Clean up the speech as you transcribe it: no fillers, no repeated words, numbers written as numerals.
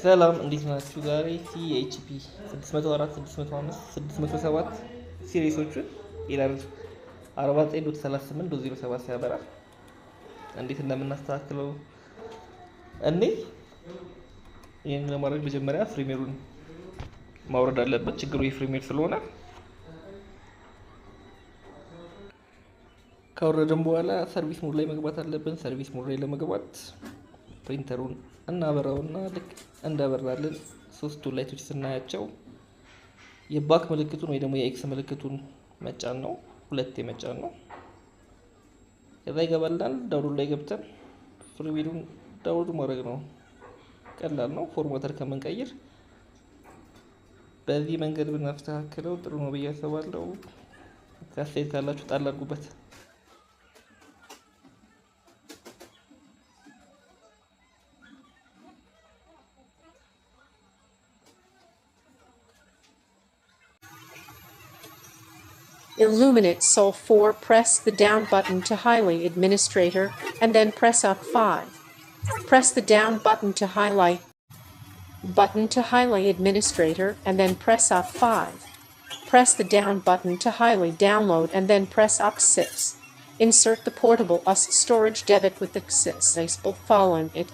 ሰላም እንዴት ናችሁ? ዛሬ ሲኤችፒ 604፣ 605፣ 607 ሲሪሶቹን ኢረር 49.38.07 ሲያበራ እንዴት እንደምናስተካክለው ይህን ለማድረግ መጀመሪያ ፍሪሜሩን ማውረድ አለበት። ችግሩ የፍሪሜር ስለሆነ ካወረድን በኋላ ሰርቪስ ሞድ ላይ መግባት አለብን። ሰርቪስ ሞድ ላይ ለመግባት ፕሪንተሩን እናበራውና ልክ እንዳበራልን ሶስቱ ላይቶች ስናያቸው የባክ ምልክቱን ወይ ደግሞ የኤክስ ምልክቱን መጫን ነው። ሁለቴ መጫን ነው። ከዛ ይገባልናል። ዳውንሎድ ላይ ገብተን ፍሪሜሩን ዳውንሎድ ማድረግ ነው። ቀላል ነው። ፎርማተር ከምንቀይር በዚህ መንገድ ብናስተካክለው ጥሩ ነው ብዬ አስባለሁ። አስተያየት ካላችሁ ጣል አድርጉበት። Illuminate Sol 4. Press the down button to highlight Administrator, and then press up 5. Press the down button to highlight Administrator, and then press up 5. Press the down button to highlight Download, and then press up 6. Insert the portable US storage debit with accessible following it.